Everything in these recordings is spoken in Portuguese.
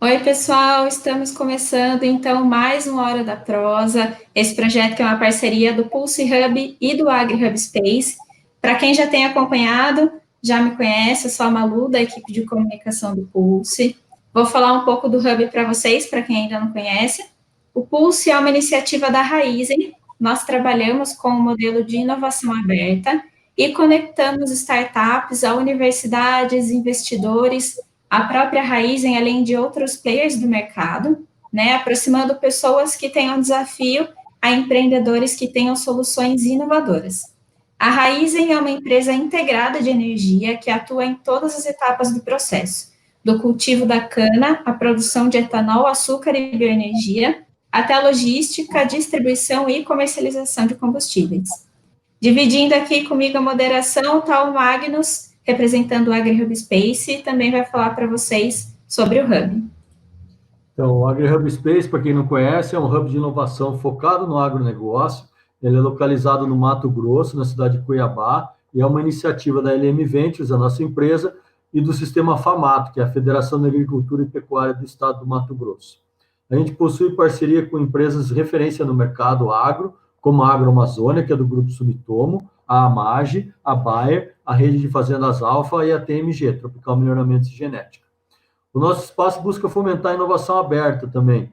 Oi, pessoal, estamos começando então mais uma Hora da Prosa, esse projeto que é uma parceria do Pulse Hub e do AgriHub Space. Para quem já tem acompanhado, já me conhece, eu sou a Malu, da equipe de comunicação do Pulse. Vou falar um pouco do Hub para vocês, para quem ainda não conhece. O Pulse é uma iniciativa da Raizen, nós trabalhamos com um modelo de inovação aberta e conectamos startups a universidades, investidores, a própria Raizen, além de outros players do mercado, né, aproximando pessoas que tenham desafio a empreendedores que tenham soluções inovadoras. A Raizen é uma empresa integrada de energia que atua em todas as etapas do processo, do cultivo da cana, a produção de etanol, açúcar e bioenergia, até a logística, distribuição e comercialização de combustíveis. Dividindo aqui comigo a moderação, está o Magnus, representando o AgriHub Space, e também vai falar para vocês sobre o Hub. Então, o AgriHub Space, para quem não conhece, é um hub de inovação focado no agronegócio. Ele é localizado no Mato Grosso, na cidade de Cuiabá, e é uma iniciativa da LM Ventures, a nossa empresa, e do Sistema FAMATO, que é a Federação de Agricultura e Pecuária do Estado do Mato Grosso. A gente possui parceria com empresas de referência no mercado agro, como a Agroamazônia, que é do Grupo Sumitomo, a AMAGE, a Bayer, a Rede de Fazendas Alfa e a TMG, Tropical Melhoramentos e Genética. O nosso espaço busca fomentar a inovação aberta também,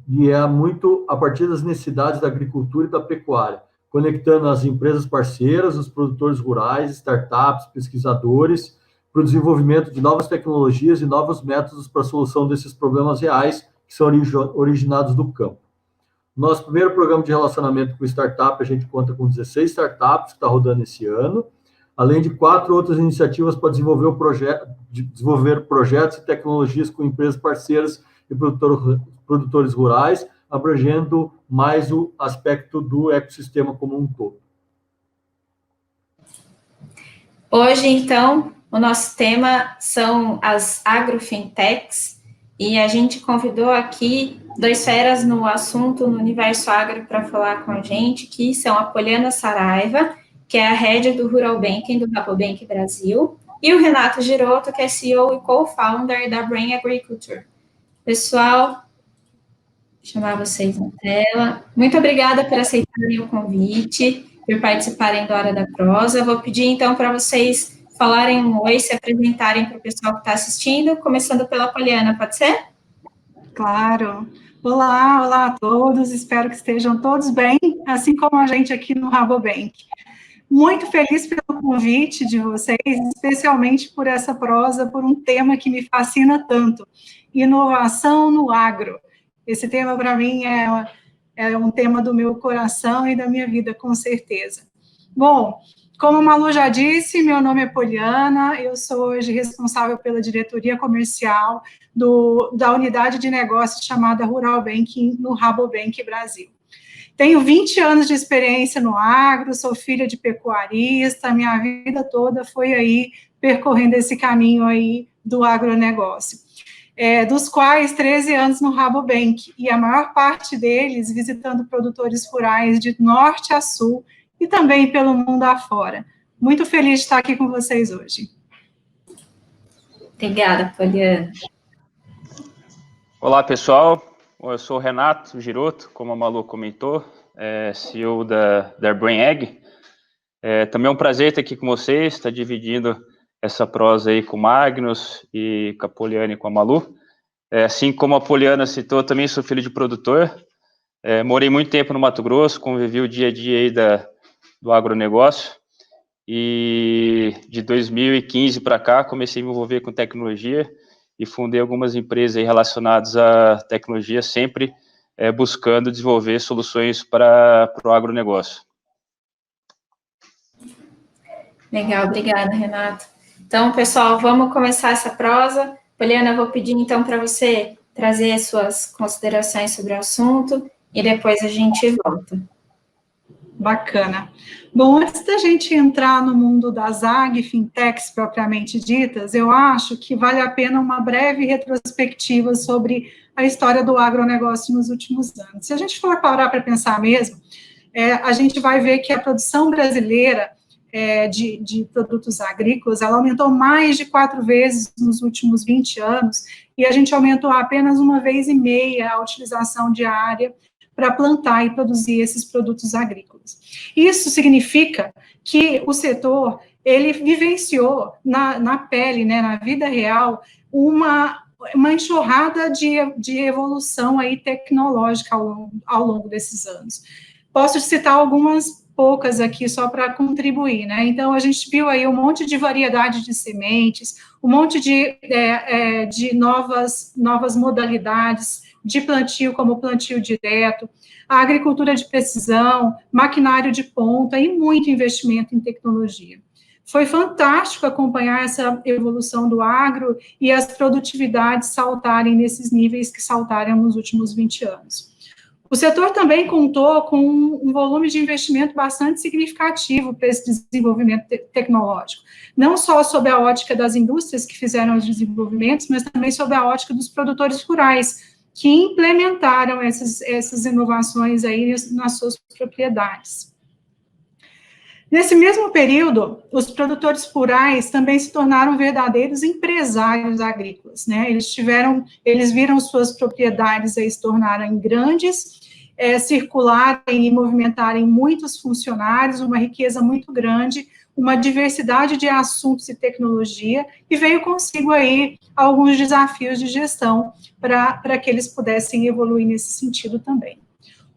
e é muito a partir das necessidades da agricultura e da pecuária, conectando as empresas parceiras, os produtores rurais, startups, pesquisadores, para o desenvolvimento de novas tecnologias e novos métodos para a solução desses problemas reais que são originados do campo. Nosso primeiro programa de relacionamento com startup, a gente conta com 16 startups que está rodando esse ano, além de 4 outras iniciativas para desenvolver projetos e tecnologias com empresas parceiras e produtores rurais, abrangendo mais o aspecto do ecossistema como um todo. Hoje, então, o nosso tema são as agrofintechs, e a gente convidou aqui 2 feras no assunto, no universo agro, para falar com a gente, que são a Poliana Saraiva, que é a head do Rural Banking do Rabobank Brasil, e o Renato Girotto, que é CEO e co-founder da Brain Agriculture. Pessoal, vou chamar vocês na tela. Muito obrigada por aceitarem o convite, por participarem da Hora da Prosa. Vou pedir, então, para vocês falarem um oi, se apresentarem para o pessoal que está assistindo, começando pela Poliana, pode ser? Claro. Olá a todos, espero que estejam todos bem, assim como a gente aqui no Rabobank. Muito feliz pelo convite de vocês, especialmente por essa prosa, por um tema que me fascina tanto, inovação no agro. Esse tema, para mim, é um tema do meu coração e da minha vida, com certeza. Bom, como a Malu já disse, meu nome é Poliana, eu sou hoje responsável pela diretoria comercial da unidade de negócios chamada Rural Banking no Rabobank Brasil. Tenho 20 anos de experiência no agro, sou filha de pecuarista, minha vida toda foi aí percorrendo esse caminho aí do agronegócio. Dos quais 13 anos no Rabobank, e a maior parte deles visitando produtores rurais de norte a sul, e também pelo mundo afora. Muito feliz de estar aqui com vocês hoje. Obrigada, Poliana. Olá, pessoal. Eu sou o Renato Girotto, como a Malu comentou, CEO da Brain Ag. Também é um prazer estar aqui com vocês, estar dividindo essa prosa aí com o Magnus e com a Poliana e com a Malu. Assim como a Poliana citou, também sou filho de produtor. Morei muito tempo no Mato Grosso, convivi o dia a dia aí do agronegócio, e de 2015 para cá comecei a me envolver com tecnologia e fundei algumas empresas aí relacionadas à tecnologia, sempre buscando desenvolver soluções para o agronegócio. Legal, obrigada, Renato. Então, pessoal, vamos começar essa prosa. Poliana, eu vou pedir, então, para você trazer as suas considerações sobre o assunto e depois a gente volta. Bacana. Bom, antes da gente entrar no mundo das fintechs propriamente ditas, eu acho que vale a pena uma breve retrospectiva sobre a história do agronegócio nos últimos anos. Se a gente for parar para pensar mesmo, a gente vai ver que a produção brasileira de produtos agrícolas, ela aumentou mais de 4 vezes nos últimos 20 anos, e a gente aumentou apenas 1,5 vezes a utilização de área para plantar e produzir esses produtos agrícolas. Isso significa que o setor, ele vivenciou na pele, né, na vida real, uma enxurrada de evolução aí tecnológica ao longo desses anos. Posso citar algumas poucas aqui só para contribuir, né? Então, a gente viu aí um monte de variedade de sementes, um monte de novas modalidades de plantio, como o plantio direto, a agricultura de precisão, maquinário de ponta e muito investimento em tecnologia. Foi fantástico acompanhar essa evolução do agro e as produtividades saltarem nesses níveis que saltaram nos últimos 20 anos. O setor também contou com um volume de investimento bastante significativo para esse desenvolvimento tecnológico, não só sob a ótica das indústrias que fizeram os desenvolvimentos, mas também sob a ótica dos produtores rurais, que implementaram essas inovações aí nas suas propriedades. Nesse mesmo período, os produtores rurais também se tornaram verdadeiros empresários agrícolas, né? Eles viram suas propriedades aí se tornarem grandes, circularem e movimentarem muitos funcionários, uma riqueza muito grande, uma diversidade de assuntos e tecnologia, e veio consigo aí alguns desafios de gestão para que eles pudessem evoluir nesse sentido também.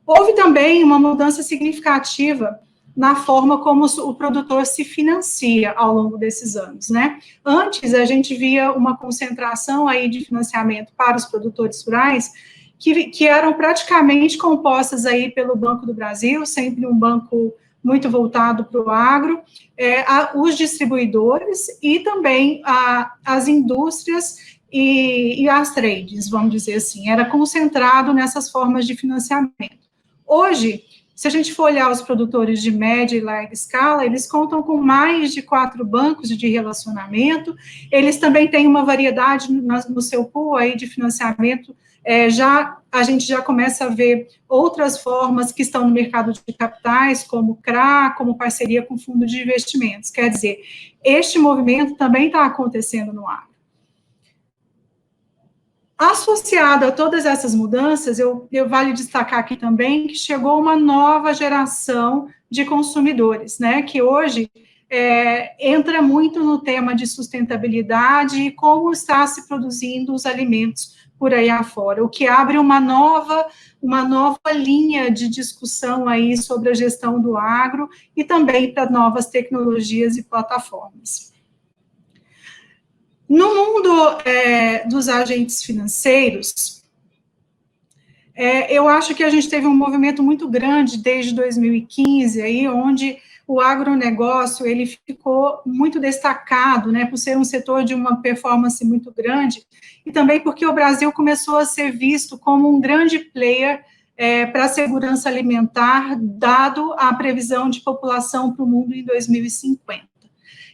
Houve também uma mudança significativa na forma como o produtor se financia ao longo desses anos, né? Antes, a gente via uma concentração aí de financiamento para os produtores rurais, que eram praticamente compostas aí pelo Banco do Brasil, sempre um banco muito voltado para o agro, os distribuidores e também as indústrias e as trades, vamos dizer assim, era concentrado nessas formas de financiamento. Hoje, se a gente for olhar os produtores de média e larga escala, eles contam com mais de 4 bancos de relacionamento, eles também têm uma variedade no seu pool aí de financiamento, a gente já começa a ver outras formas que estão no mercado de capitais, como CRA, como parceria com fundo de investimentos, quer dizer, este movimento também está acontecendo no agro. Associado a todas essas mudanças, eu vale destacar aqui também que chegou uma nova geração de consumidores, né, que hoje entra muito no tema de sustentabilidade e como está se produzindo os alimentos por aí afora, o que abre uma nova linha de discussão aí sobre a gestão do agro e também para novas tecnologias e plataformas. No mundo dos agentes financeiros, eu acho que a gente teve um movimento muito grande desde 2015, aí, onde o agronegócio ele ficou muito destacado, né, por ser um setor de uma performance muito grande, e também porque o Brasil começou a ser visto como um grande player para a segurança alimentar, dado a previsão de população para o mundo em 2050.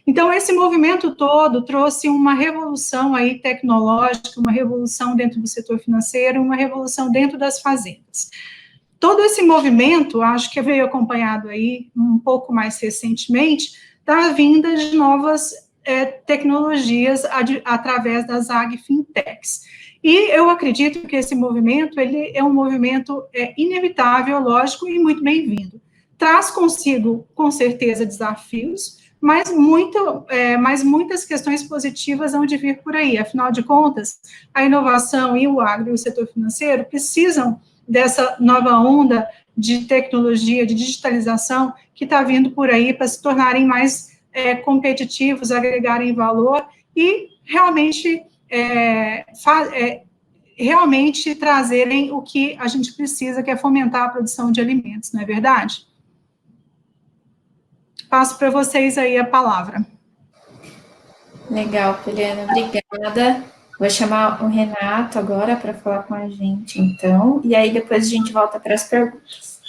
Então, esse movimento todo trouxe uma revolução aí tecnológica, uma revolução dentro do setor financeiro, uma revolução dentro das fazendas. Todo esse movimento, acho que veio acompanhado aí um pouco mais recentemente, da vinda de novas tecnologias através das agfintechs. E eu acredito que esse movimento, ele é um movimento inevitável, lógico, e muito bem-vindo. Traz consigo, com certeza, desafios, mas muitas questões positivas hão de vir por aí. Afinal de contas, a inovação e o agro e o setor financeiro precisam dessa nova onda de tecnologia, de digitalização que está vindo por aí para se tornarem mais competitivos, agregarem valor e realmente trazerem o que a gente precisa, que é fomentar a produção de alimentos, não é verdade? Passo para vocês aí a palavra. Legal, Poliana, obrigada. Vou chamar o Renato agora para falar com a gente, então, e aí depois a gente volta para as perguntas.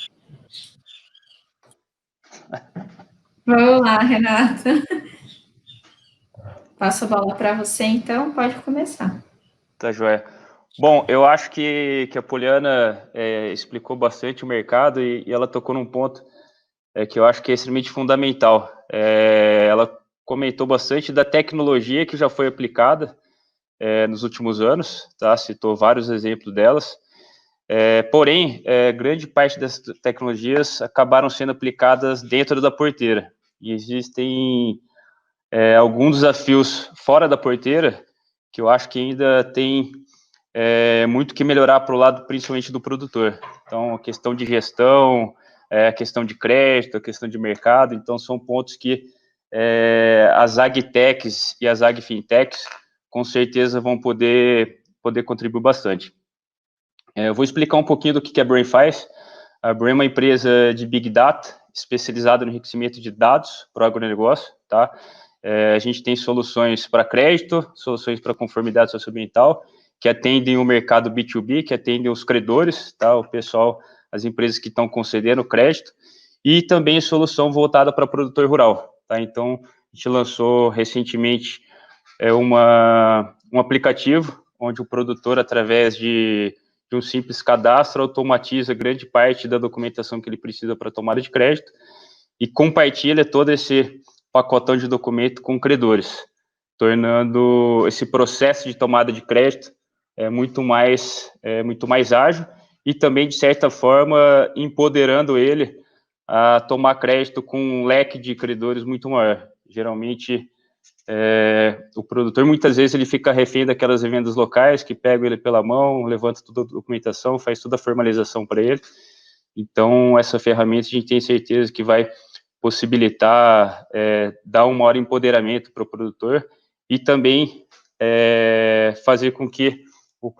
Vamos lá, Renato. Passo a bola para você, então, pode começar. Tá, joia. Bom, eu acho que a Poliana explicou bastante o mercado e ela tocou num ponto que eu acho que é extremamente fundamental. ela comentou bastante da tecnologia que já foi aplicada nos últimos anos, tá? Citou vários exemplos delas. Porém, grande parte das tecnologias acabaram sendo aplicadas dentro da porteira. E existem alguns desafios fora da porteira que eu acho que ainda tem muito que melhorar para o lado, principalmente do produtor. Então, a questão de gestão, a questão de crédito, a questão de mercado, então são pontos que as agtechs e as agfintechs com certeza vão poder contribuir bastante. Eu vou explicar um pouquinho do que a Brain faz. A Brain é uma empresa de Big Data, especializada no enriquecimento de dados para o agronegócio, tá? A gente tem soluções para crédito, soluções para conformidade socioambiental, que atendem o mercado B2B, que atendem os credores, tá? O pessoal, as empresas que estão concedendo crédito, e também solução voltada para produtor rural, tá? Então, a gente lançou recentemente um aplicativo onde o produtor, através de um simples cadastro, automatiza grande parte da documentação que ele precisa para tomada de crédito e compartilha todo esse pacotão de documento com credores, tornando esse processo de tomada de crédito muito mais ágil e também, de certa forma, empoderando ele a tomar crédito com um leque de credores muito maior. Geralmente, o produtor, muitas vezes, ele fica refém daquelas vendas locais que pegam ele pela mão, levanta toda a documentação, faz toda a formalização para ele. Então, essa ferramenta a gente tem certeza que vai possibilitar, dar um maior empoderamento para o produtor e também fazer com que o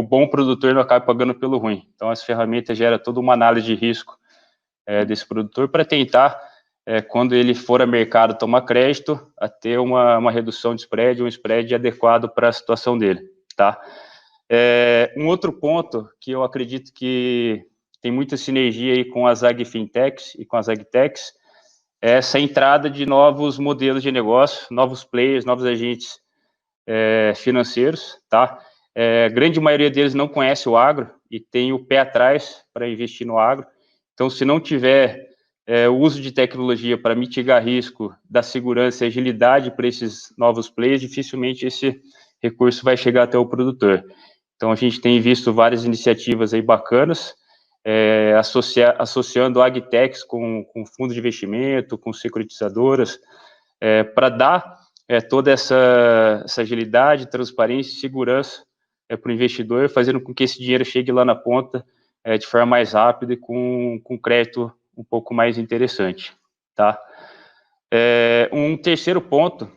bom produtor não acabe pagando pelo ruim. Então, essa ferramenta gera toda uma análise de risco desse produtor para tentar, quando ele for a mercado tomar crédito, a ter uma redução de spread, um spread adequado para a situação dele, tá? Um outro ponto que eu acredito que tem muita sinergia aí com as agfintechs e com as agtechs, é essa entrada de novos modelos de negócio, novos players, novos agentes financeiros, tá? A grande maioria deles não conhece o agro e tem o pé atrás para investir no agro. Então, se não tiver o uso de tecnologia para mitigar risco, dar segurança e agilidade para esses novos players, dificilmente esse recurso vai chegar até o produtor. Então, a gente tem visto várias iniciativas aí bacanas, associando agtechs com fundos de investimento, com securitizadoras, para dar toda essa agilidade, transparência e segurança para o investidor, fazendo com que esse dinheiro chegue lá na ponta de forma mais rápida e com crédito um pouco mais interessante, tá? Um terceiro ponto,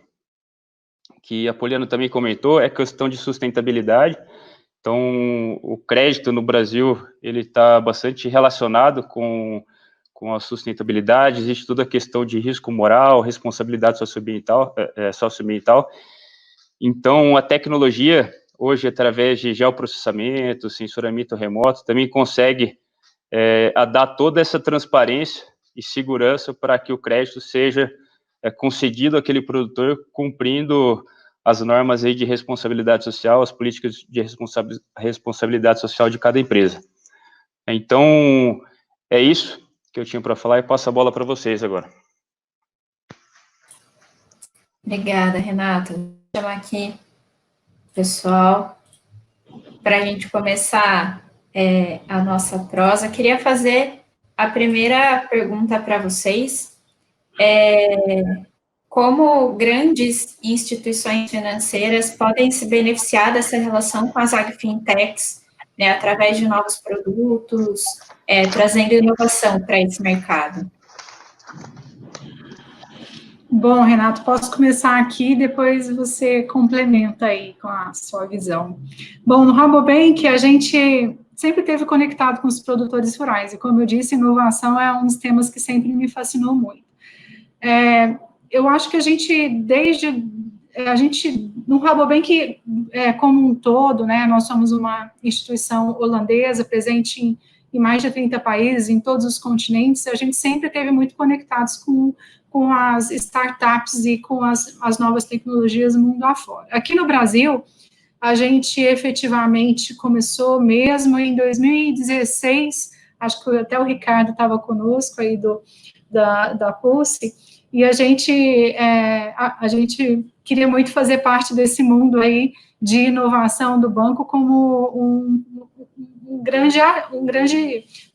que a Poliana também comentou, é a questão de sustentabilidade. Então, o crédito no Brasil, ele está bastante relacionado com a sustentabilidade, existe toda a questão de risco moral, responsabilidade socioambiental. Então, a tecnologia, hoje, através de geoprocessamento, sensoramento remoto, também consegue dar toda essa transparência e segurança para que o crédito seja concedido àquele produtor cumprindo as normas aí de responsabilidade social, as políticas de responsabilidade social de cada empresa. Então, é isso que eu tinha para falar e passo a bola para vocês agora. Obrigada, Renato. Vou chamar aqui o pessoal para a gente começar a nossa prosa. Queria fazer a primeira pergunta para vocês. Como grandes instituições financeiras podem se beneficiar dessa relação com as agfintechs, né, através de novos produtos, trazendo inovação para esse mercado? Bom, Renato, posso começar aqui, depois você complementa aí com a sua visão. Bom, no Rabobank, a gente sempre esteve conectado com os produtores rurais, e como eu disse, inovação é um dos temas que sempre me fascinou muito. Eu acho que no Rabobank, como um todo, né, nós somos uma instituição holandesa, presente em mais de 30 países, em todos os continentes, a gente sempre esteve muito conectados com as startups e com as novas tecnologias mundo afora. Aqui no Brasil, a gente efetivamente começou mesmo em 2016, acho que até o Ricardo estava conosco aí da Pulse, e a gente queria muito fazer parte desse mundo aí de inovação do banco como um grande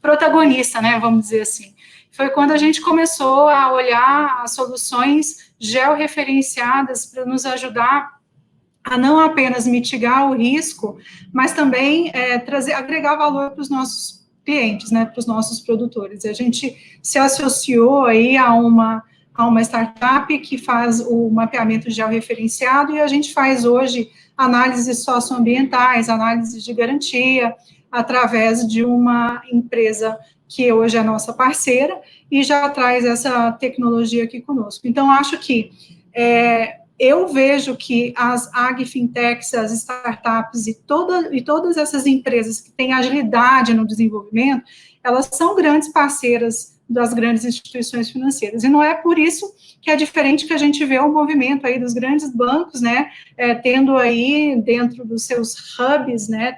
protagonista, né, vamos dizer assim. Foi quando a gente começou a olhar as soluções georreferenciadas para nos ajudar a não apenas mitigar o risco, mas também agregar valor para os nossos clientes, né, para os nossos produtores. A gente se associou aí a uma startup que faz o mapeamento georreferenciado, e a gente faz hoje análises socioambientais, análises de garantia, através de uma empresa que hoje é nossa parceira, e já traz essa tecnologia aqui conosco. Então, acho que eu vejo que as agfintechs, as startups e todas essas empresas que têm agilidade no desenvolvimento, elas são grandes parceiras das grandes instituições financeiras, e não é por isso que é diferente que a gente vê o movimento aí dos grandes bancos, né, tendo aí dentro dos seus hubs, né,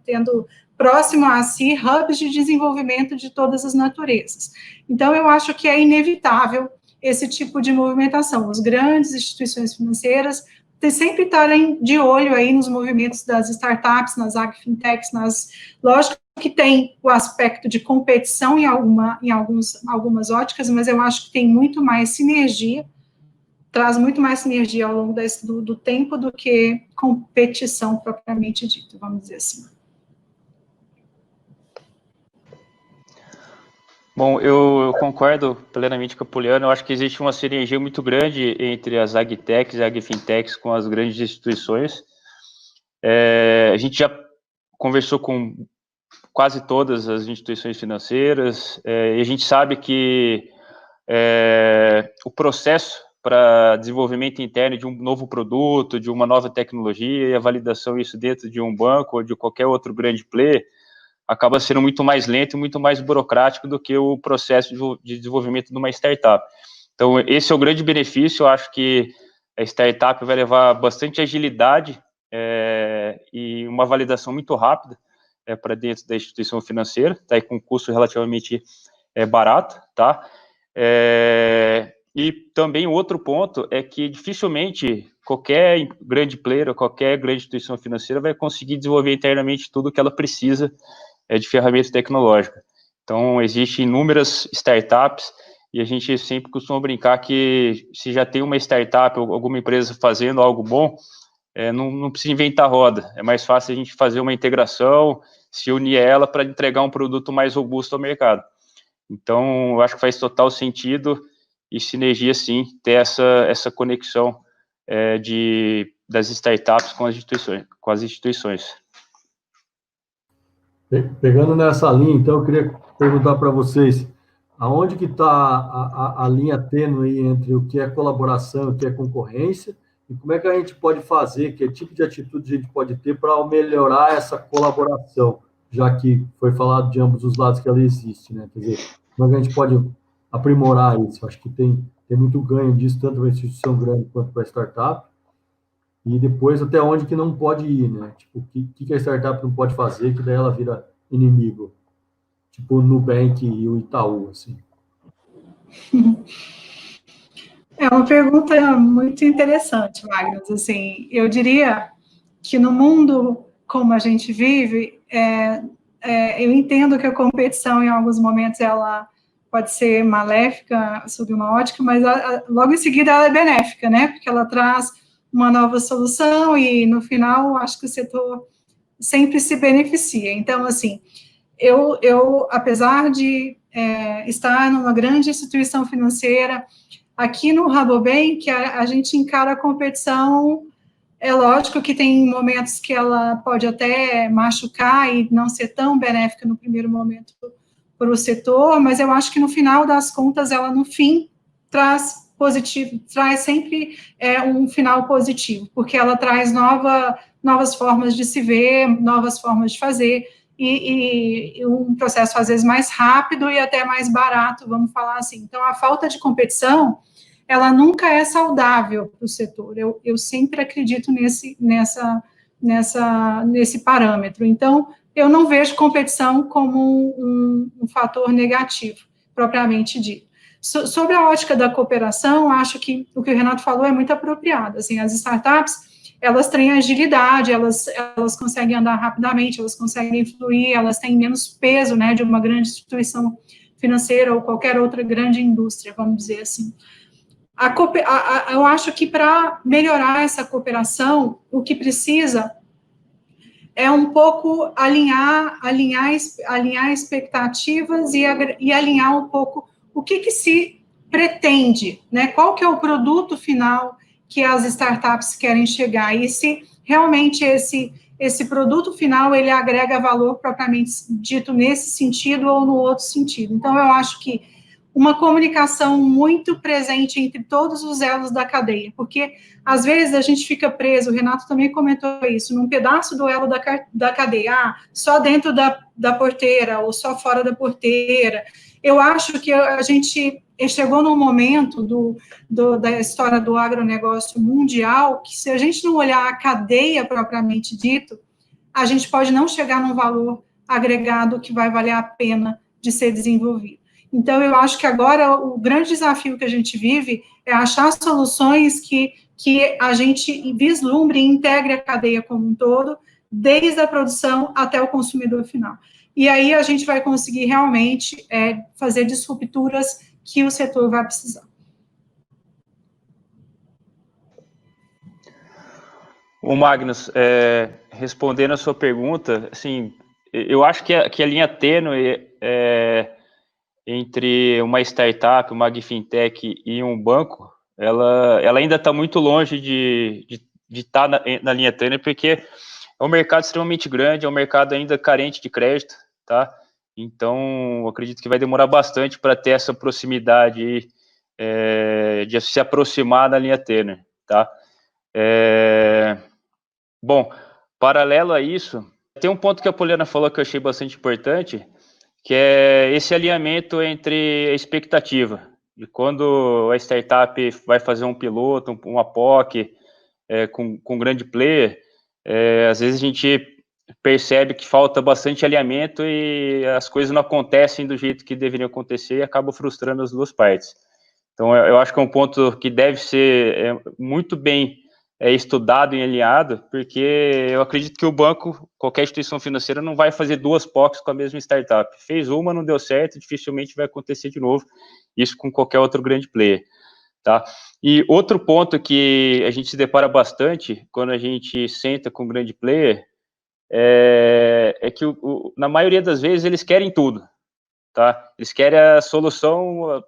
tendo próximo a si hubs de desenvolvimento de todas as naturezas. Então, eu acho que é inevitável esse tipo de movimentação. As grandes instituições financeiras sempre estarem de olho aí nos movimentos das startups, nas agfintechs, lógico que tem o aspecto de competição em algumas óticas, mas eu acho que tem muito mais sinergia, traz muito mais sinergia ao longo do tempo do que competição propriamente dita, vamos dizer assim. Bom, eu concordo plenamente com a Poliana. Eu acho que existe uma sinergia muito grande entre as agtechs e agfintechs com as grandes instituições. A gente já conversou com quase todas as instituições financeiras, e a gente sabe que o processo para desenvolvimento interno de um novo produto, de uma nova tecnologia, e a validação disso dentro de um banco ou de qualquer outro grande player, acaba sendo muito mais lento e muito mais burocrático do que o processo de desenvolvimento de uma startup. Então, esse é o grande benefício. Eu acho que a startup vai levar bastante agilidade e uma validação muito rápida para dentro da instituição financeira, tá? E com custo relativamente barato, tá? E também o outro ponto é que dificilmente qualquer grande player ou qualquer grande instituição financeira vai conseguir desenvolver internamente tudo o que ela precisa de ferramenta tecnológica. Então, existem inúmeras startups, e a gente sempre costuma brincar que se já tem uma startup ou alguma empresa fazendo algo bom, não precisa inventar roda. É mais fácil a gente fazer uma integração, se unir a ela para entregar um produto mais robusto ao mercado. Então, eu acho que faz total sentido e sinergia, sim, ter essa conexão das startups com as instituições. Pegando nessa linha, então, eu queria perguntar para vocês, aonde que está a linha tênue entre o que é colaboração e o que é concorrência, e como é que a gente pode fazer, que tipo de atitude a gente pode ter para melhorar essa colaboração, já que foi falado de ambos os lados que ela existe, né? Quer dizer, como é que a gente pode aprimorar isso? Acho que tem muito ganho disso, tanto para a instituição grande quanto para a startup. E depois até onde que não pode ir, né? Tipo, o que a startup não pode fazer, que daí ela vira inimigo. Tipo o Nubank e o Itaú, assim. É uma pergunta muito interessante, Magnus. Assim, eu diria que no mundo como a gente vive, eu entendo que a competição, em alguns momentos, ela pode ser maléfica sob uma ótica, mas logo em seguida ela é benéfica, né? Porque ela traz uma nova solução e, no final, acho que o setor sempre se beneficia. Então, assim, eu apesar de estar numa grande instituição financeira, aqui no Rabobank, a gente encara a competição. É lógico que tem momentos que ela pode até machucar e não ser tão benéfica no primeiro momento para o setor, mas eu acho que no final das contas, ela no fim traz positivo, traz sempre um final positivo, porque ela traz novas formas de se ver, novas formas de fazer, e um processo às vezes mais rápido e até mais barato, vamos falar assim. Então, a falta de competição, ela nunca é saudável para o setor. Eu sempre acredito nesse parâmetro. Então, eu não vejo competição como um fator negativo, propriamente dito. Sobre a ótica da cooperação, acho que o que o Renato falou é muito apropriado. Assim, as startups, elas têm agilidade, elas conseguem andar rapidamente, elas conseguem influir, elas têm menos peso, né, de uma grande instituição financeira ou qualquer outra grande indústria, vamos dizer assim. Eu acho que para melhorar essa cooperação, o que precisa é um pouco alinhar expectativas e alinhar um pouco o que se pretende, né? Qual que é o produto final que as startups querem chegar, e se realmente esse produto final, ele agrega valor propriamente dito nesse sentido ou no outro sentido. Então, eu acho que uma comunicação muito presente entre todos os elos da cadeia, porque às vezes a gente fica preso, o Renato também comentou isso, num pedaço do elo da cadeia, só dentro da porteira, ou só fora da porteira. Eu acho que a gente chegou num momento da história do agronegócio mundial, que se a gente não olhar a cadeia propriamente dito, a gente pode não chegar num valor agregado que vai valer a pena de ser desenvolvido. Então, eu acho que agora o grande desafio que a gente vive é achar soluções que a gente vislumbre e integre a cadeia como um todo, desde a produção até o consumidor final. E aí a gente vai conseguir realmente fazer disrupturas que o setor vai precisar. O Magnus, respondendo a sua pergunta, assim, eu acho que a linha tênue entre uma startup, uma agfintech e um banco, ela ainda está muito longe de estar na linha tênue, porque é um mercado extremamente grande, é um mercado ainda carente de crédito, tá? Então, acredito que vai demorar bastante para ter essa proximidade de se aproximar da linha tênue, tá? Bom, paralelo a isso, tem um ponto que a Poliana falou que eu achei bastante importante, que é esse alinhamento entre a expectativa de quando a startup vai fazer um piloto, uma POC com um grande player, às vezes a gente percebe que falta bastante alinhamento e as coisas não acontecem do jeito que deveriam acontecer e acaba frustrando as duas partes. Então, eu acho que é um ponto que deve ser muito bem estudado e alinhado, porque eu acredito que o banco, qualquer instituição financeira, não vai fazer duas POCs com a mesma startup. Fez uma, não deu certo, dificilmente vai acontecer de novo, isso com qualquer outro grande player, tá? E outro ponto que a gente se depara bastante quando a gente senta com um grande player é que, na maioria das vezes, eles querem tudo, tá? Eles querem a solução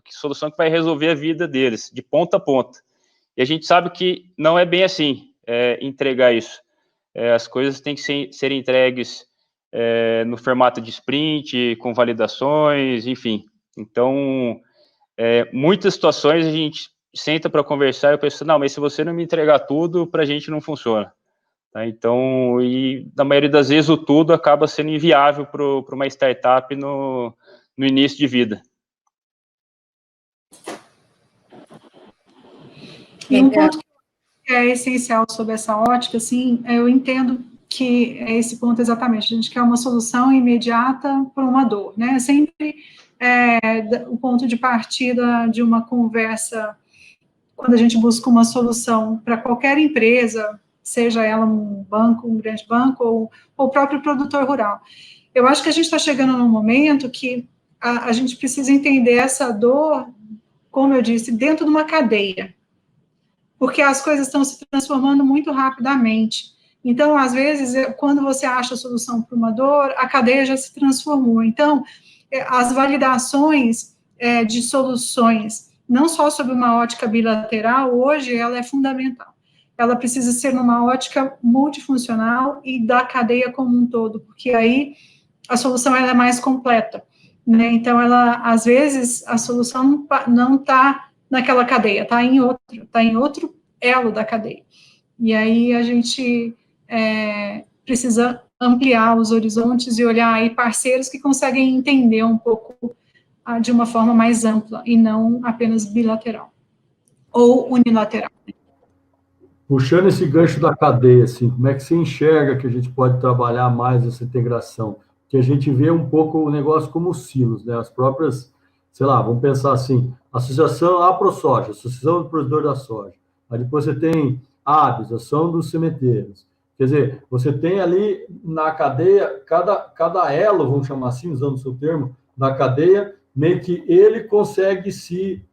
que vai resolver a vida deles, de ponta a ponta. E a gente sabe que não é bem assim entregar isso. As coisas têm que ser entregues no formato de sprint, com validações, enfim. Então, muitas situações a gente senta para conversar e eu penso, não, mas se você não me entregar tudo, para a gente não funciona. Tá? Então, e na maioria das vezes o tudo acaba sendo inviável para uma startup no início de vida. E um ponto que é essencial sobre essa ótica, assim, eu entendo que é esse ponto exatamente, a gente quer uma solução imediata para uma dor, né? Sempre o ponto de partida de uma conversa, quando a gente busca uma solução para qualquer empresa, seja ela um banco, um grande banco, ou o próprio produtor rural. Eu acho que a gente está chegando num momento que a gente precisa entender essa dor, como eu disse, dentro de uma cadeia, porque as coisas estão se transformando muito rapidamente. Então, às vezes, quando você acha a solução para uma dor, a cadeia já se transformou. Então, as validações de soluções, não só sobre uma ótica bilateral, hoje ela é fundamental. Ela precisa ser numa ótica multifuncional e da cadeia como um todo, porque aí a solução ela é mais completa, né? Então, às vezes, a solução não está naquela cadeia, está em outro elo da cadeia. E aí a gente precisa ampliar os horizontes e olhar aí parceiros que conseguem entender um pouco de uma forma mais ampla e não apenas bilateral ou unilateral. Puxando esse gancho da cadeia, assim, como é que você enxerga que a gente pode trabalhar mais essa integração? Porque a gente vê um pouco o negócio como silos, né? As próprias sei lá, vamos pensar assim, Associação AproSoja, Associação do Produtor da Soja. Aí depois você tem ABS, Associação dos Sementeiros. Quer dizer, você tem ali na cadeia, cada elo, vamos chamar assim, usando o seu termo, da cadeia, meio que ele consegue se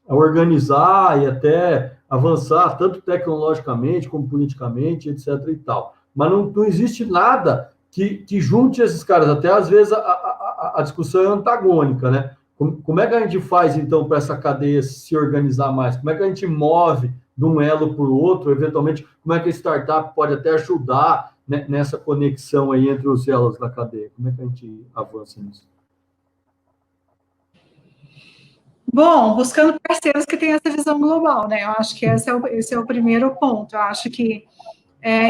organizar e até avançar, tanto tecnologicamente como politicamente, etc. e tal. Mas não existe nada que junte esses caras. Até às vezes a discussão é antagônica, né? Como é que a gente faz, então, para essa cadeia se organizar mais? Como é que a gente move de um elo para o outro? Eventualmente, como é que a startup pode até ajudar, né, nessa conexão aí entre os elos da cadeia? Como é que a gente avança nisso? Bom, buscando parceiros que tenham essa visão global, né? Eu acho que esse é o primeiro ponto. Eu acho que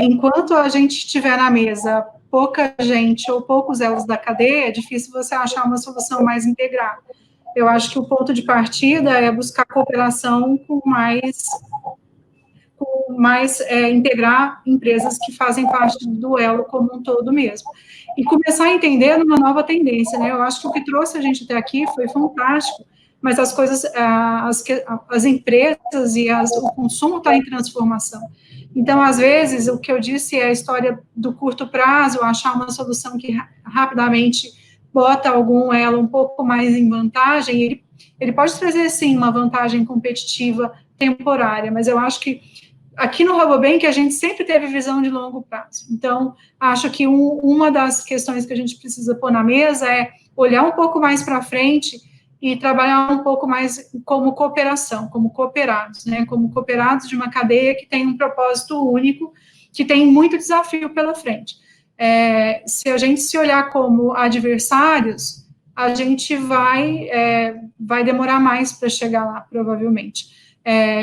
enquanto a gente estiver na mesa pouca gente ou poucos elos da cadeia, é difícil você achar uma solução mais integrada. Eu acho que o ponto de partida é buscar cooperação integrar empresas que fazem parte do elo como um todo mesmo. E começar a entender uma nova tendência, né? Eu acho que o que trouxe a gente até aqui foi fantástico, mas as coisas, as empresas e o consumo está em transformação. Então, às vezes, o que eu disse é a história do curto prazo, achar uma solução que rapidamente bota algum elo um pouco mais em vantagem, ele pode trazer, sim, uma vantagem competitiva temporária, mas eu acho que aqui no Rabobank a gente sempre teve visão de longo prazo. Então, acho que uma das questões que a gente precisa pôr na mesa é olhar um pouco mais para frente e trabalhar um pouco mais como cooperação, como cooperados, né? Como cooperados de uma cadeia que tem um propósito único, que tem muito desafio pela frente. Se a gente se olhar como adversários, a gente vai demorar mais para chegar lá, provavelmente.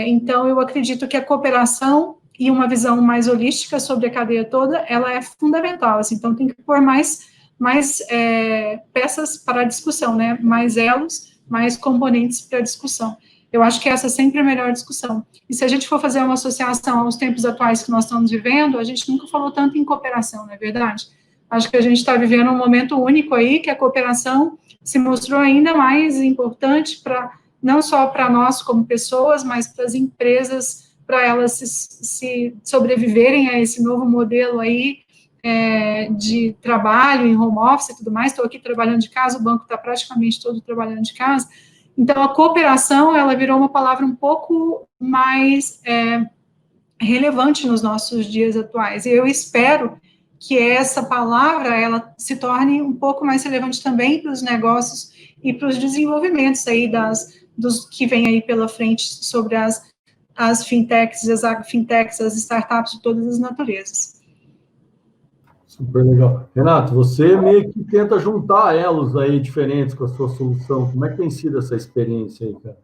Então, eu acredito que a cooperação e uma visão mais holística sobre a cadeia toda, ela é fundamental, assim, então tem que pôr mais peças para a discussão, né, mais elos, mais componentes para a discussão. Eu acho que essa é sempre a melhor discussão. E se a gente for fazer uma associação aos tempos atuais que nós estamos vivendo, a gente nunca falou tanto em cooperação, não é verdade? Acho que a gente está vivendo um momento único aí, que a cooperação se mostrou ainda mais importante não só para nós como pessoas, mas para as empresas, para elas se sobreviverem a esse novo modelo aí de trabalho em home office e tudo mais. Estou aqui trabalhando de casa, o banco está praticamente todo trabalhando de casa. Então, a cooperação, ela virou uma palavra um pouco mais relevante nos nossos dias atuais. E eu espero que essa palavra, ela se torne um pouco mais relevante também para os negócios e para os desenvolvimentos aí dos que vem aí pela frente sobre as fintechs, as agfintechs, as startups de todas as naturezas. Super legal. Renato, você meio que tenta juntar elos aí diferentes com a sua solução. Como é que tem sido essa experiência aí, cara?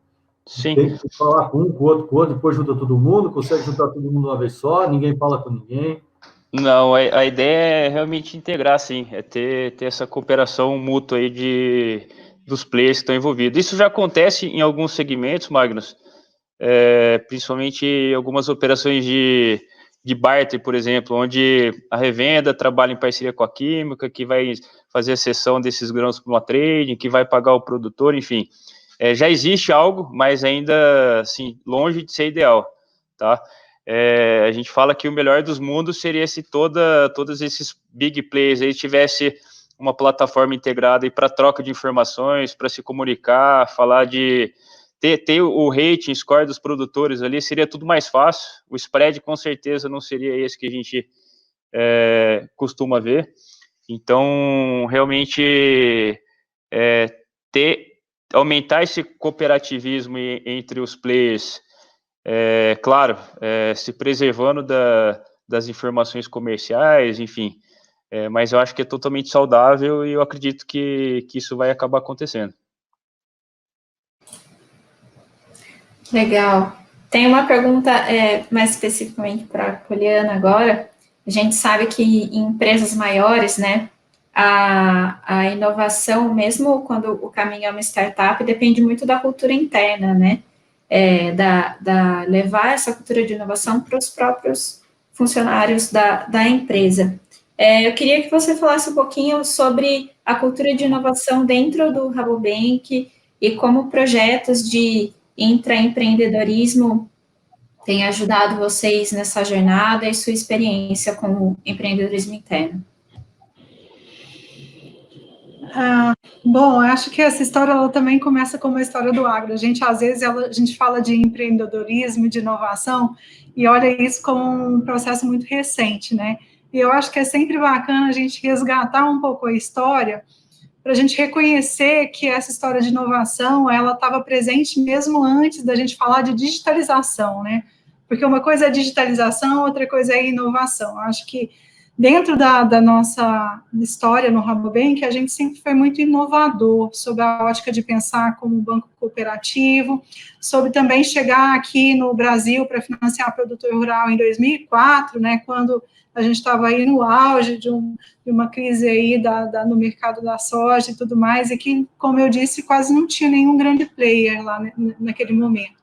Sim. Tem que falar com com o outro, depois junta todo mundo, consegue juntar todo mundo uma vez só, ninguém fala com ninguém. Não, a ideia é realmente integrar, sim, é ter essa cooperação mútua aí dos players que estão envolvidos. Isso já acontece em alguns segmentos, Magnus, principalmente algumas operações de barter, por exemplo, onde a revenda trabalha em parceria com a química, que vai fazer a cessão desses grãos para uma trading, que vai pagar o produtor, enfim. Já existe algo, mas ainda, assim, longe de ser ideal, tá? A gente fala que o melhor dos mundos seria se todos esses big players aí tivesse uma plataforma integrada para troca de informações, para se comunicar, falar de ter o rating, score dos produtores ali, seria tudo mais fácil. O spread, com certeza, não seria esse que a gente costuma ver. Então, realmente, aumentar esse cooperativismo entre os players, claro, se preservando das informações comerciais, enfim, mas eu acho que é totalmente saudável e eu acredito que isso vai acabar acontecendo. Legal. Tem uma pergunta mais especificamente para a Poliana agora. A gente sabe que em empresas maiores, né, a inovação, mesmo quando o caminho é uma startup, depende muito da cultura interna, né, levar essa cultura de inovação para os próprios funcionários da empresa. Eu queria que você falasse um pouquinho sobre a cultura de inovação dentro do Rabobank e como projetos de intraempreendedorismo têm ajudado vocês nessa jornada e sua experiência com o empreendedorismo interno. Bom, eu acho que essa história ela também começa como a história do agro. Às vezes, a gente fala de empreendedorismo, de inovação, e olha isso como um processo muito recente, né? E eu acho que é sempre bacana a gente resgatar um pouco a história, para a gente reconhecer que essa história de inovação, ela estava presente mesmo antes da gente falar de digitalização, né? Porque uma coisa é digitalização, outra coisa é inovação. Eu acho que dentro da nossa história no Rabobank, a gente sempre foi muito inovador, sob a ótica de pensar como um banco cooperativo, sobre também chegar aqui no Brasil para financiar produtor rural em 2004, né, quando a gente estava aí no auge de uma crise aí no mercado da soja e tudo mais, e que, como eu disse, quase não tinha nenhum grande player lá naquele momento.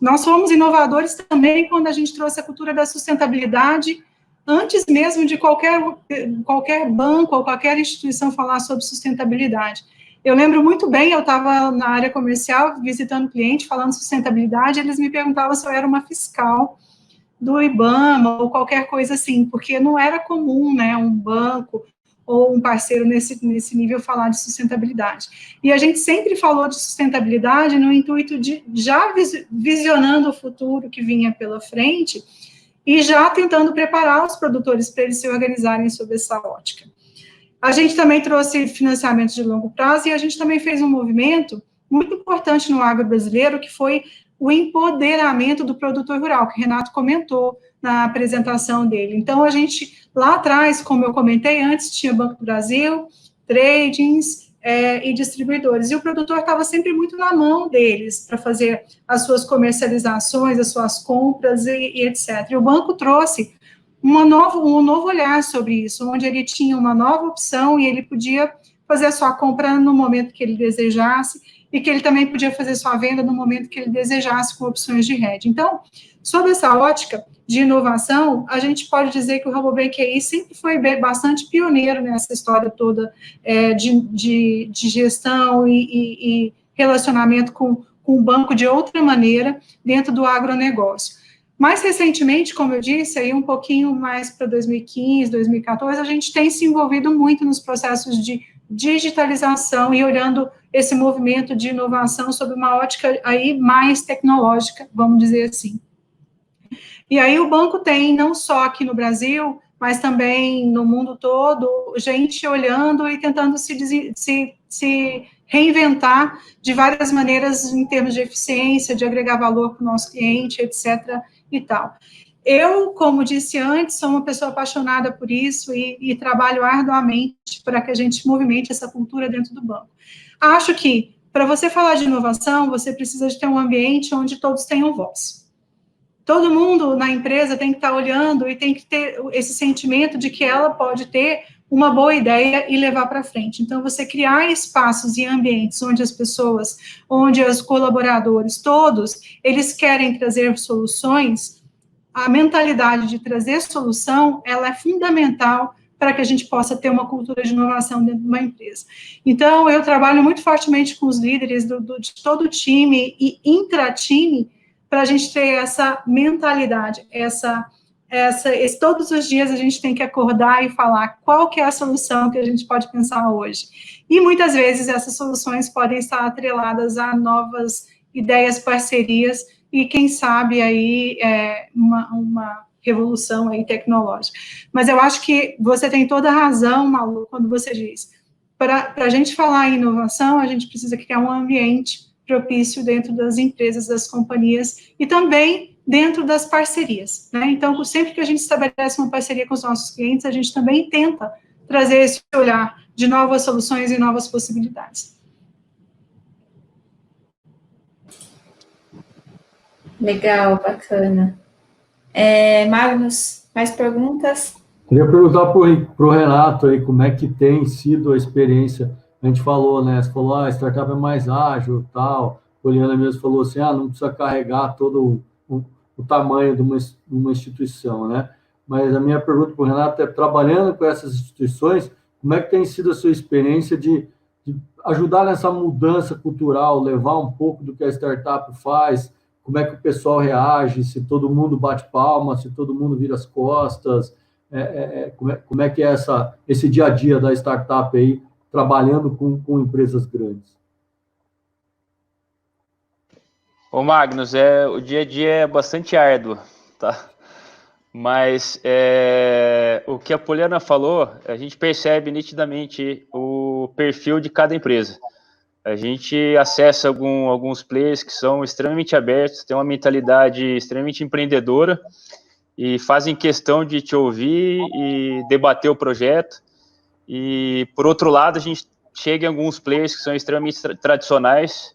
Nós fomos inovadores também quando a gente trouxe a cultura da sustentabilidade, antes mesmo de qualquer banco ou qualquer instituição falar sobre sustentabilidade. Eu lembro muito bem, eu estava na área comercial, visitando cliente, falando sustentabilidade, eles me perguntavam se eu era uma fiscal do IBAMA ou qualquer coisa assim, porque não era comum, né, um banco ou um parceiro nesse nível falar de sustentabilidade. E a gente sempre falou de sustentabilidade no intuito de já visionando o futuro que vinha pela frente e já tentando preparar os produtores para eles se organizarem sob essa ótica. A gente também trouxe financiamento de longo prazo e a gente também fez um movimento muito importante no agro brasileiro, que foi o empoderamento do produtor rural, que o Renato comentou na apresentação dele. Então, a gente, lá atrás, como eu comentei antes, tinha Banco do Brasil, tradings e distribuidores, e o produtor estava sempre muito na mão deles para fazer as suas comercializações, as suas compras e etc. E o banco trouxe um novo olhar sobre isso, onde ele tinha uma nova opção e ele podia fazer a sua compra no momento que ele desejasse, e que ele também podia fazer sua venda no momento que ele desejasse, com opções de hedge. Então, sob essa ótica de inovação, a gente pode dizer que o Rabobank aí sempre foi bastante pioneiro nessa história toda de gestão e relacionamento com o banco de outra maneira dentro do agronegócio. Mais recentemente, como eu disse, aí um pouquinho mais para 2015, 2014, a gente tem se envolvido muito nos processos de digitalização e olhando esse movimento de inovação sob uma ótica aí mais tecnológica, vamos dizer assim. E aí o banco tem, não só aqui no Brasil, mas também no mundo todo, gente olhando e tentando se reinventar de várias maneiras em termos de eficiência, de agregar valor para o nosso cliente, etc. e tal. Eu, como disse antes, sou uma pessoa apaixonada por isso e trabalho arduamente para que a gente movimente essa cultura dentro do banco. Acho que, para você falar de inovação, você precisa de ter um ambiente onde todos tenham voz. Todo mundo na empresa tem que estar olhando e tem que ter esse sentimento de que ela pode ter uma boa ideia e levar para frente. Então, você criar espaços e ambientes onde as pessoas, onde os colaboradores, todos, eles querem trazer soluções, a mentalidade de trazer solução, ela é fundamental para que a gente possa ter uma cultura de inovação dentro de uma empresa. Então, eu trabalho muito fortemente com os líderes de todo o time e intratime para a gente ter essa mentalidade, todos os dias a gente tem que acordar e falar qual que é a solução que a gente pode pensar hoje. E muitas vezes essas soluções podem estar atreladas a novas ideias, parcerias, e quem sabe aí uma revolução aí tecnológica. Mas eu acho que você tem toda a razão, Malu, quando você diz, para a gente falar em inovação, a gente precisa criar um ambiente propício dentro das empresas, das companhias, e também dentro das parcerias, né? Então, sempre que a gente estabelece uma parceria com os nossos clientes, a gente também tenta trazer esse olhar de novas soluções e novas possibilidades. Legal, bacana. Magnus, mais perguntas? Queria perguntar para o Renato aí como é que tem sido a experiência. A gente falou, né? Você falou, a startup é mais ágil, tal. A Poliana mesmo falou assim, não precisa carregar todo o tamanho de uma instituição, né? mas a minha pergunta para o Renato é, trabalhando com essas instituições, como é que tem sido a sua experiência de ajudar nessa mudança cultural, levar um pouco do que a startup faz, como é que o pessoal reage, se todo mundo bate palma, se todo mundo vira as costas, como é que é esse dia a dia da startup aí, trabalhando com empresas grandes? Ô, Magnus, o dia a dia é bastante árduo, tá? Mas o que a Poliana falou, a gente percebe nitidamente o perfil de cada empresa. A gente acessa alguns players que são extremamente abertos, têm uma mentalidade extremamente empreendedora e fazem questão de te ouvir e debater o projeto. E, por outro lado, a gente chega em alguns players que são extremamente tradicionais,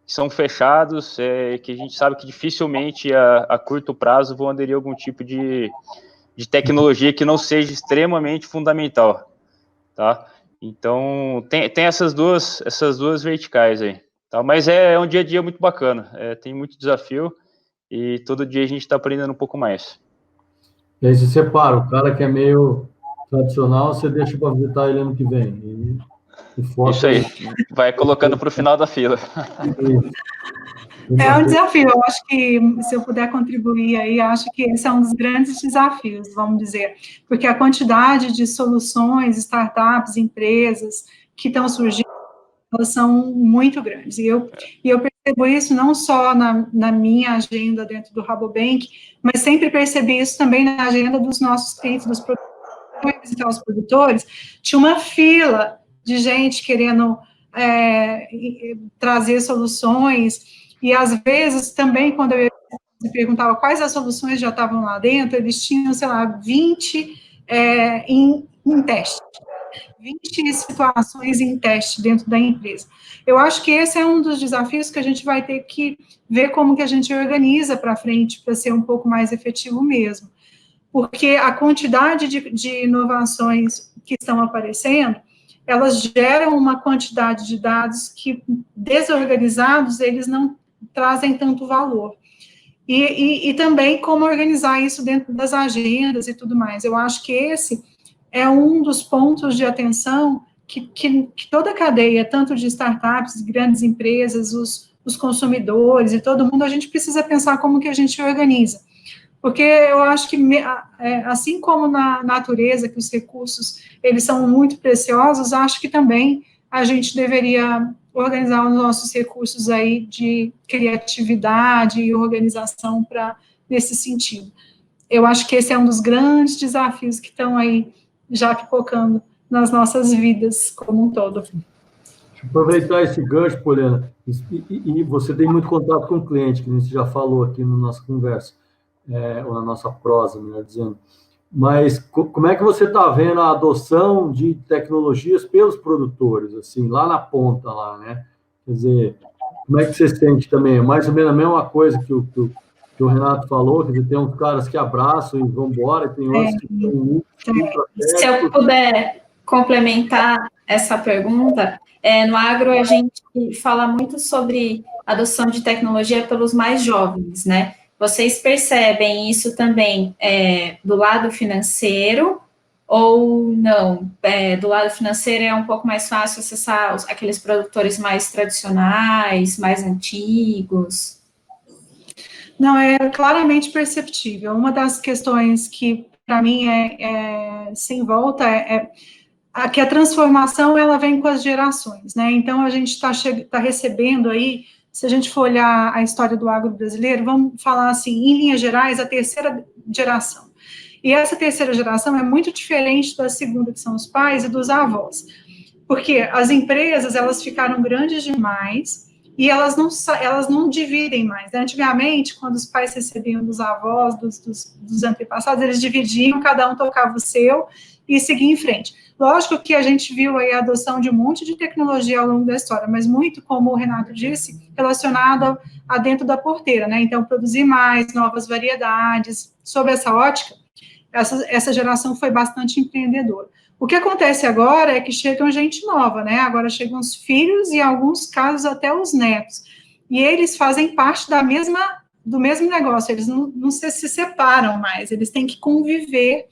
que são fechados, que a gente sabe que dificilmente a curto prazo vão aderir a algum tipo de tecnologia que não seja extremamente fundamental, tá? Então, tem essas duas verticais aí, tá? Mas é um dia a dia muito bacana, tem muito desafio e todo dia a gente está aprendendo um pouco mais. E aí você separa, o cara que é meio tradicional, você deixa para visitar ele ano que vem. Isso aí, vai colocando para o final da fila. É um desafio, eu acho que, se eu puder contribuir aí, acho que esse é um dos grandes desafios, vamos dizer, porque a quantidade de soluções, startups, empresas que estão surgindo, elas são muito grandes, e eu percebo isso não só na minha agenda dentro do Rabobank, mas sempre percebi isso também na agenda dos nossos clientes, dos produtores, então os produtores, tinha uma fila de gente querendo trazer soluções, e às vezes também, quando eu me perguntava quais as soluções já estavam lá dentro, eles tinham, sei lá, 20 em teste. 20 situações em teste dentro da empresa. Eu acho que esse é um dos desafios que a gente vai ter que ver como que a gente organiza para frente, para ser um pouco mais efetivo mesmo. Porque a quantidade de inovações que estão aparecendo, elas geram uma quantidade de dados que, desorganizados, eles não trazem tanto valor. E também como organizar isso dentro das agendas e tudo mais. Eu acho que esse é um dos pontos de atenção que toda a cadeia, tanto de startups, grandes empresas, os consumidores e todo mundo, a gente precisa pensar como que a gente organiza. Porque eu acho que, assim como na natureza, que os recursos, eles são muito preciosos, acho que também a gente deveria organizar os nossos recursos aí de criatividade e organização nesse sentido. Eu acho que esse é um dos grandes desafios que estão aí já pipocando nas nossas vidas como um todo. Deixa eu aproveitar esse gancho, Poliana, e você tem muito contato com o cliente, que a gente já falou aqui na nossa conversa, ou na nossa prosa, melhor dizendo. Mas como é que você está vendo a adoção de tecnologias pelos produtores, assim, lá na ponta, lá, né? Quer dizer, como é que você sente também? É mais ou menos a mesma coisa que o Renato falou, quer dizer, tem uns caras que abraçam e vão embora, e tem outros que estão muito Se eu puder complementar essa pergunta, no agro a gente fala muito sobre adoção de tecnologia pelos mais jovens, né? Vocês percebem isso também do lado financeiro ou não? Do lado financeiro é um pouco mais fácil acessar aqueles produtores mais tradicionais, mais antigos? Não, é claramente perceptível. Uma das questões que, para mim, sem volta que a transformação, ela vem com as gerações, né? Então, a gente está recebendo aí, se a gente for olhar a história do agro brasileiro, vamos falar assim, em linhas gerais, a terceira geração. E essa terceira geração é muito diferente da segunda, que são os pais e dos avós. Porque as empresas, elas ficaram grandes demais e elas não dividem mais. Né? Antigamente, quando os pais recebiam dos avós, dos antepassados, eles dividiam, cada um tocava o seu e seguia em frente. Lógico que a gente viu aí a adoção de um monte de tecnologia ao longo da história, mas muito, como o Renato disse, relacionado a dentro da porteira, né? Então, produzir mais, novas variedades. Sob essa ótica, essa geração foi bastante empreendedora. O que acontece agora é que chegam gente nova, né? Agora chegam os filhos e, em alguns casos, até os netos. E eles fazem parte da mesma do mesmo negócio, eles não se separam mais, eles têm que conviver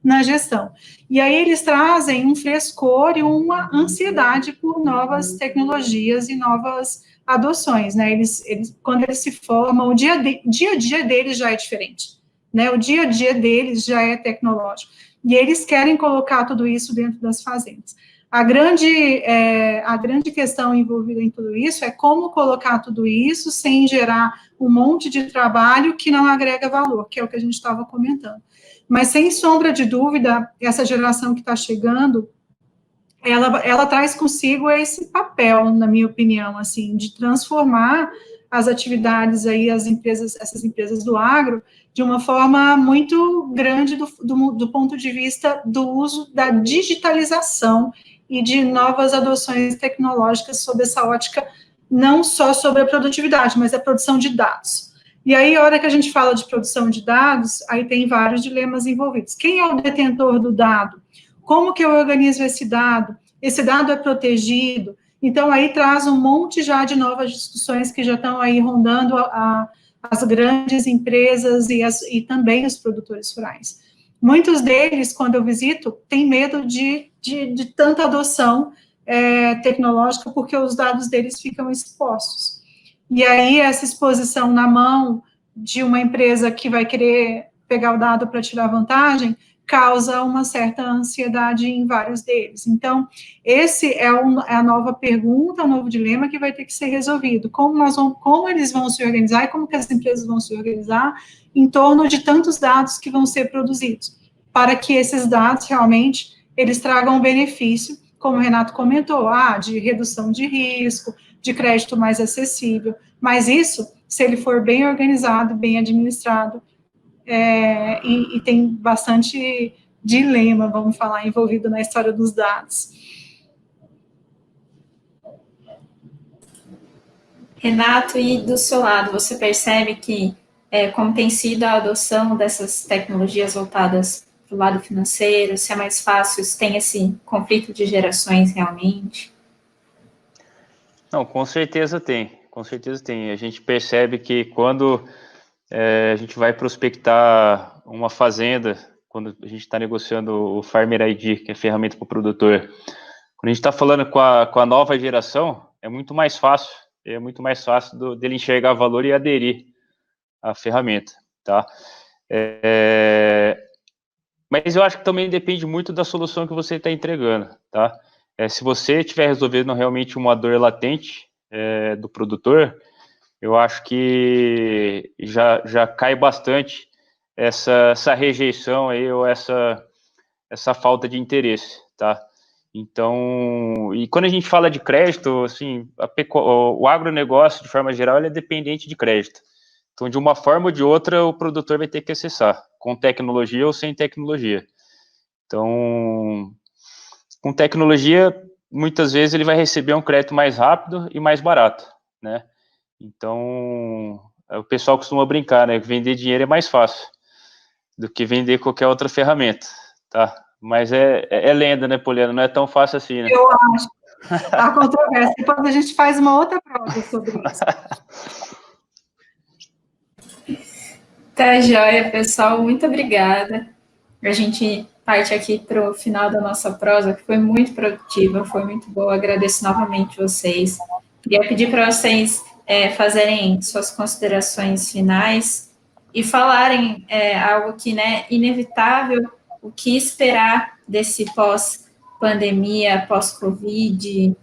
na gestão. E aí eles trazem um frescor e uma ansiedade por novas tecnologias e novas adoções, né? Quando eles se formam, o dia a dia deles já é diferente, né? O dia a dia deles já é tecnológico. E eles querem colocar tudo isso dentro das fazendas. A grande questão envolvida em tudo isso é como colocar tudo isso sem gerar um monte de trabalho que não agrega valor, que é o que a gente estava comentando. Mas, sem sombra de dúvida, essa geração que está chegando, ela traz consigo esse papel, na minha opinião, assim, de transformar as atividades aí, essas empresas do agro, de uma forma muito grande do ponto de vista do uso da digitalização e de novas adoções tecnológicas sob essa ótica, não só sobre a produtividade, mas a produção de dados. E aí, a hora que a gente fala de produção de dados, aí tem vários dilemas envolvidos. Quem é o detentor do dado? Como que eu organizo esse dado? Esse dado é protegido? Então, aí traz um monte já de novas discussões que já estão aí rondando as grandes empresas e também os produtores rurais. Muitos deles, quando eu visito, têm medo de tanta adoção tecnológica, porque os dados deles ficam expostos. E aí, essa exposição na mão de uma empresa que vai querer pegar o dado para tirar vantagem, causa uma certa ansiedade em vários deles. Então, esse é a nova pergunta, o novo dilema que vai ter que ser resolvido. Como eles vão se organizar e como que as empresas vão se organizar em torno de tantos dados que vão ser produzidos, para que esses dados, realmente, eles tragam um benefício, como o Renato comentou, de redução de risco, de crédito mais acessível, mas isso, se ele for bem organizado, bem administrado, e tem bastante dilema, vamos falar, envolvido na história dos dados. Renato, e do seu lado, você percebe que, como tem sido a adoção dessas tecnologias voltadas para o lado financeiro, se é mais fácil, se tem esse conflito de gerações realmente? Não, com certeza tem, com certeza tem. A gente percebe que quando a gente vai prospectar uma fazenda, quando a gente está negociando o Farmer ID, que é a ferramenta para o produtor, quando a gente está falando com a nova geração, é muito mais fácil dele enxergar valor e aderir à ferramenta, tá? Mas eu acho que também depende muito da solução que você está entregando, tá? Se você estiver resolvendo realmente uma dor latente do produtor, eu acho que já cai bastante essa rejeição aí, ou essa falta de interesse, tá? Então, e quando a gente fala de crédito, assim, o agronegócio, de forma geral, ele é dependente de crédito. Então, de uma forma ou de outra, o produtor vai ter que acessar, com tecnologia ou sem tecnologia. Então, com tecnologia, muitas vezes ele vai receber um crédito mais rápido e mais barato, né? Então, o pessoal costuma brincar, né? Vender dinheiro é mais fácil do que vender qualquer outra ferramenta, tá? Mas é lenda, né, Poliana? Não é tão fácil assim, né? Eu acho. Há controvérsia. Depois a gente faz uma outra prova sobre isso. Tá joia, pessoal. Muito obrigada. A gente parte aqui para o final da nossa prosa, que foi muito produtiva, foi muito boa. Agradeço novamente vocês. Queria pedir para vocês fazerem suas considerações finais e falarem algo que, né, inevitável, o que esperar desse pós-pandemia, pós-Covid,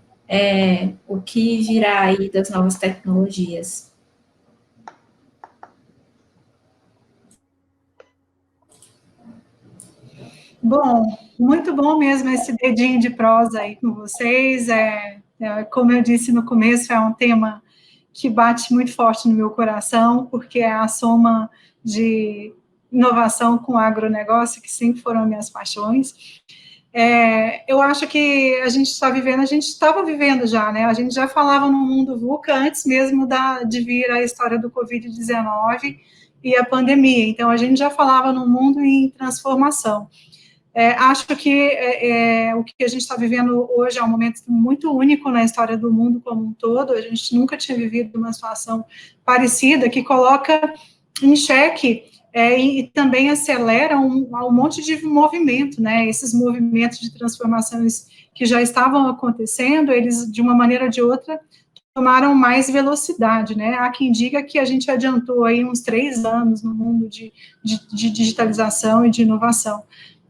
o que virá aí das novas tecnologias. Bom, muito bom mesmo esse dedinho de prosa aí com vocês. Como eu disse no começo, é um tema que bate muito forte no meu coração, porque é a soma de inovação com agronegócio, que sempre foram minhas paixões. Eu acho que a gente estava vivendo já, né? A gente já falava no mundo VUCA antes mesmo de vir a história do Covid-19 e a pandemia. Então, a gente já falava no mundo em transformação. Acho que o que a gente está vivendo hoje é um momento muito único na história do mundo como um todo. A gente nunca tinha vivido uma situação parecida, que coloca em xeque e também acelera um monte de movimento, né? Esses movimentos de transformações que já estavam acontecendo, eles, de uma maneira ou de outra, tomaram mais velocidade, né? Há quem diga que a gente adiantou aí uns 3 anos no mundo de digitalização e de inovação.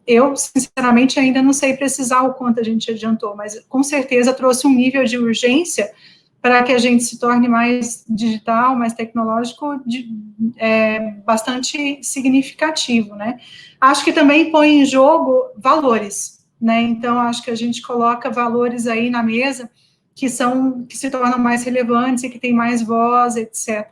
Eu, sinceramente, ainda não sei precisar o quanto a gente adiantou, mas com certeza trouxe um nível de urgência para que a gente se torne mais digital, mais tecnológico, bastante significativo, né? Acho que também põe em jogo valores, né? Então, acho que a gente coloca valores aí na mesa que se tornam mais relevantes e que têm mais voz, etc.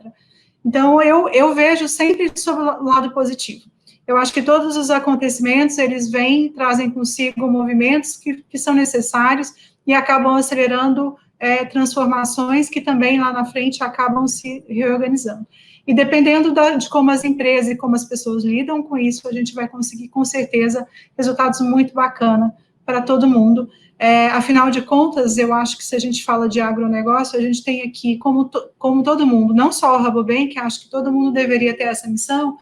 Então, eu vejo sempre sobre o lado positivo. Eu acho que todos os acontecimentos, eles trazem consigo movimentos que são necessários e acabam acelerando transformações que também lá na frente acabam se reorganizando. E dependendo de como as empresas e como as pessoas lidam com isso, a gente vai conseguir, com certeza, resultados muito bacanas para todo mundo. Afinal de contas, eu acho que se a gente fala de agronegócio, a gente tem aqui, como todo mundo, não só o Rabobank, acho que todo mundo deveria ter essa missão,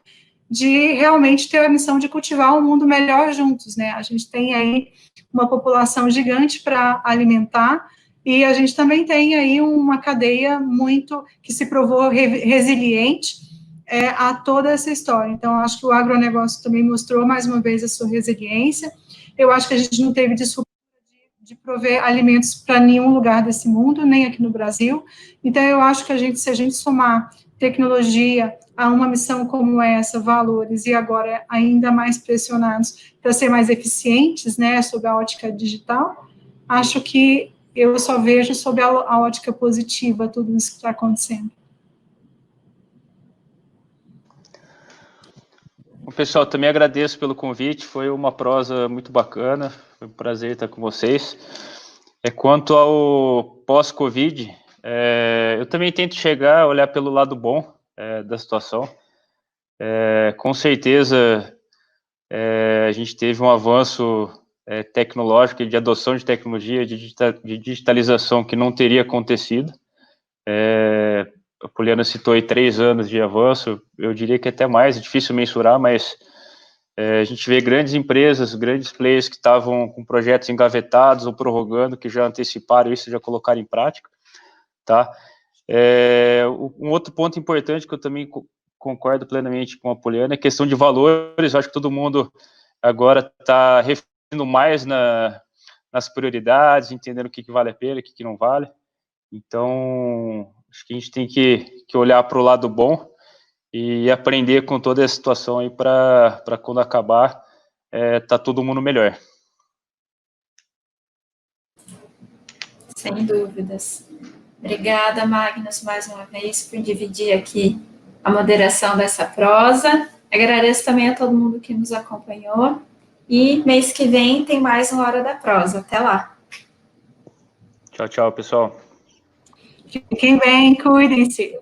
de realmente ter a missão de cultivar um mundo melhor juntos, né? A gente tem aí uma população gigante para alimentar, e a gente também tem aí uma cadeia muito que se provou resiliente a toda essa história. Então, acho que o agronegócio também mostrou mais uma vez a sua resiliência. Eu acho que a gente não teve desculpa de prover alimentos para nenhum lugar desse mundo, nem aqui no Brasil. Então, eu acho que se a gente somar tecnologia a uma missão como essa, valores, e agora ainda mais pressionados para ser mais eficientes, né, sob a ótica digital, acho que eu só vejo sob a ótica positiva tudo isso que está acontecendo. Bom, pessoal, também agradeço pelo convite, foi uma prosa muito bacana, foi um prazer estar com vocês. Quanto ao pós-Covid, eu também tento olhar pelo lado bom da situação. Com certeza, a gente teve um avanço tecnológico e de adoção de tecnologia, de digitalização que não teria acontecido. A Poliana citou aí 3 anos de avanço, eu diria que até mais, é difícil mensurar, mas a gente vê grandes empresas, grandes players que estavam com projetos engavetados ou prorrogando, que já anteciparam isso, já colocaram em prática, tá? Um outro ponto importante que eu também concordo plenamente com a Poliana é a questão de valores. Eu acho que todo mundo agora está refletindo mais nas prioridades, entendendo o que vale a pena, o que não vale. Então, acho que a gente tem que olhar para o lado bom e aprender com toda essa situação aí para quando acabar, tá todo mundo melhor. Sem dúvidas. Obrigada, Magnus, mais uma vez, por dividir aqui a moderação dessa prosa. Agradeço também a todo mundo que nos acompanhou. E mês que vem tem mais uma Hora da Prosa. Até lá. Tchau, tchau, pessoal. Fiquem bem, cuidem-se.